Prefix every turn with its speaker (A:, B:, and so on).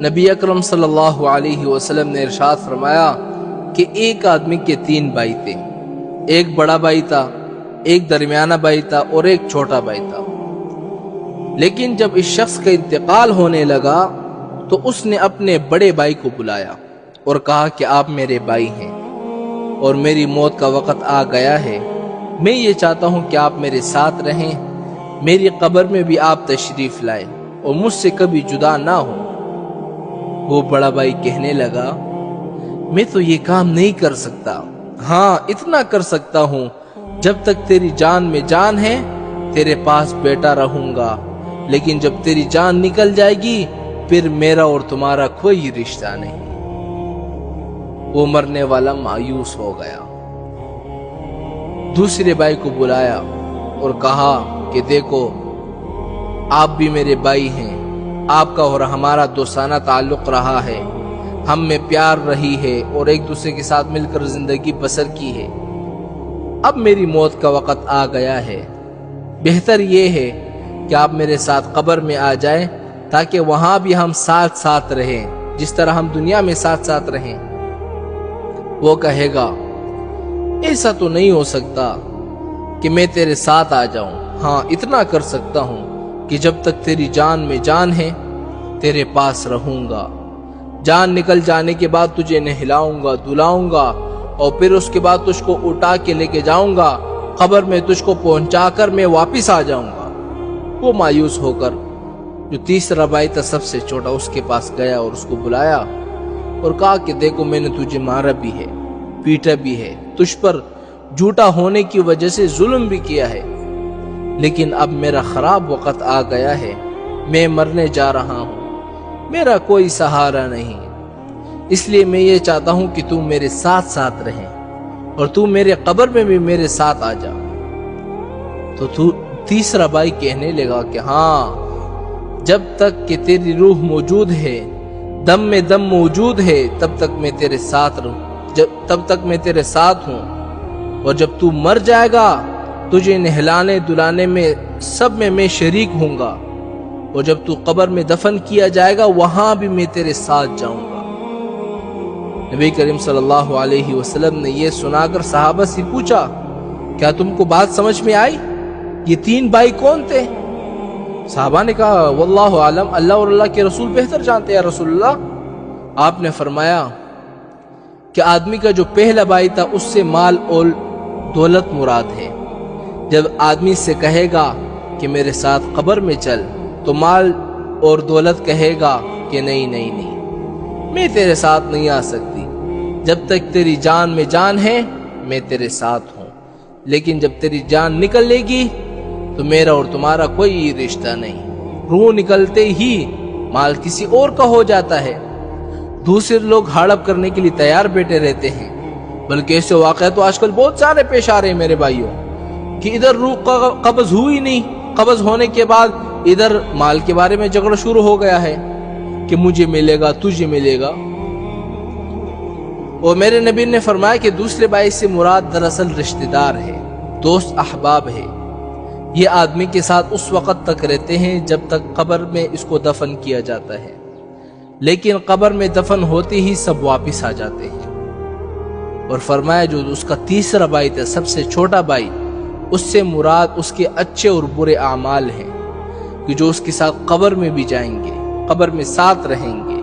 A: نبی اکرم صلی اللہ علیہ وسلم نے ارشاد فرمایا کہ ایک آدمی کے 3 بھائی تھے، ایک بڑا بھائی تھا، ایک درمیانہ بھائی تھا اور ایک چھوٹا بھائی تھا۔ لیکن جب اس شخص کا انتقال ہونے لگا تو اس نے اپنے بڑے بھائی کو بلایا اور کہا کہ آپ میرے بھائی ہیں اور میری موت کا وقت آ گیا ہے، میں یہ چاہتا ہوں کہ آپ میرے ساتھ رہیں، میری قبر میں بھی آپ تشریف لائیں اور مجھ سے کبھی جدا نہ ہو۔ وہ بڑا بھائی کہنے لگا، میں تو یہ کام نہیں کر سکتا، ہاں اتنا کر سکتا ہوں، جب تک تیری جان میں جان ہے تیرے پاس بیٹا رہوں گا، لیکن جب تیری جان نکل جائے گی پھر میرا اور تمہارا کوئی رشتہ نہیں۔ وہ مرنے والا مایوس ہو گیا۔ دوسرے بھائی کو بلایا اور کہا کہ دیکھو آپ بھی میرے بھائی ہیں، آپ کا اور ہمارا دوستانہ تعلق رہا ہے، ہم میں پیار رہی ہے اور ایک دوسرے کے ساتھ مل کر زندگی بسر کی ہے، اب میری موت کا وقت آ گیا ہے، بہتر یہ ہے کہ آپ میرے ساتھ قبر میں آ جائیں تاکہ وہاں بھی ہم ساتھ ساتھ رہیں جس طرح ہم دنیا میں ساتھ ساتھ رہیں۔ وہ کہے گا ایسا تو نہیں ہو سکتا کہ میں تیرے ساتھ آ جاؤں، ہاں اتنا کر سکتا ہوں کہ جب تک تیری جان میں جان ہے تیرے پاس رہوں گا، جان نکل جانے کے بعد تجھے نہلاؤں گا، دلاؤں گا اور پھر اس کے بعد تجھ کو اٹھا کے لے کے جاؤں گا، قبر میں تجھ کو پہنچا کر میں واپس آ جاؤں گا۔ وہ مایوس ہو کر جو تیسرا بھائی تھا سب سے چھوٹا اس کے پاس گیا اور اس کو بلایا اور کہا کہ دیکھو میں نے تجھے مارا بھی ہے، پیٹا بھی ہے، تجھ پر جھوٹا ہونے کی وجہ سے ظلم بھی کیا ہے، لیکن اب میرا خراب وقت آ گیا ہے، میں مرنے جا رہا ہوں، میرا کوئی سہارا نہیں، اس لیے میں یہ چاہتا ہوں کہ تو میرے ساتھ ساتھ رہیں اور تو میرے قبر میں بھی میرے ساتھ آ جا۔ تو تیسرا بھائی کہنے لگا کہ ہاں جب تک کہ تیری روح موجود ہے، دم میں دم موجود ہے، تب تک میں تیرے ساتھ تب تک میں تیرے ساتھ ہوں، اور جب تو مر جائے گا تجھے نہلانے دلانے میں سب میں شریک ہوں گا، اور جب تو قبر میں دفن کیا جائے گا وہاں بھی میں تیرے ساتھ جاؤں گا۔ نبی کریم صلی اللہ علیہ وسلم نے یہ سنا کر صحابہ سے پوچھا کیا تم کو بات سمجھ میں آئی؟ یہ 3 بھائی کون تھے؟ صحابہ نے کہا واللہ عالم، اللہ اور اللہ کے رسول بہتر جانتے ہیں رسول اللہ۔ آپ نے فرمایا کہ آدمی کا جو پہلا بھائی تھا اس سے مال اور دولت مراد ہے، جب آدمی سے کہے گا کہ میرے ساتھ قبر میں چل تو مال اور دولت کہے گا کہ نہیں نہیں نہیں، میں تیرے ساتھ نہیں آ سکتی، جب تک تیری جان میں جان ہے میں تیرے ساتھ ہوں، لیکن جب تیری جان نکلے گی تو میرا اور تمہارا کوئی رشتہ نہیں۔ روح نکلتے ہی مال کسی اور کا ہو جاتا ہے، دوسرے لوگ ہڑپ کرنے کے لیے تیار بیٹھے رہتے ہیں، بلکہ ایسے واقعات تو آج کل بہت سارے پیش آ رہے ہیں میرے بھائیوں، کہ ادھر روح قبض ہوئی نہیں، قبض ہونے کے بعد ادھر مال کے بارے میں جھگڑا شروع ہو گیا ہے کہ مجھے ملے گا تجھے ملے گا۔ اور میرے نبی نے فرمایا کہ دوسرے بھائی سے مراد دراصل رشتہ دار ہے، دوست احباب ہے، یہ آدمی کے ساتھ اس وقت تک رہتے ہیں جب تک قبر میں اس کو دفن کیا جاتا ہے، لیکن قبر میں دفن ہوتے ہی سب واپس آ جاتے ہیں۔ اور فرمایا جو اس کا تیسرا بھائی تھا سب سے چھوٹا بھائی، اس سے مراد اس کے اچھے اور برے اعمال ہیں کہ جو اس کے ساتھ قبر میں بھی جائیں گے، قبر میں ساتھ رہیں گے،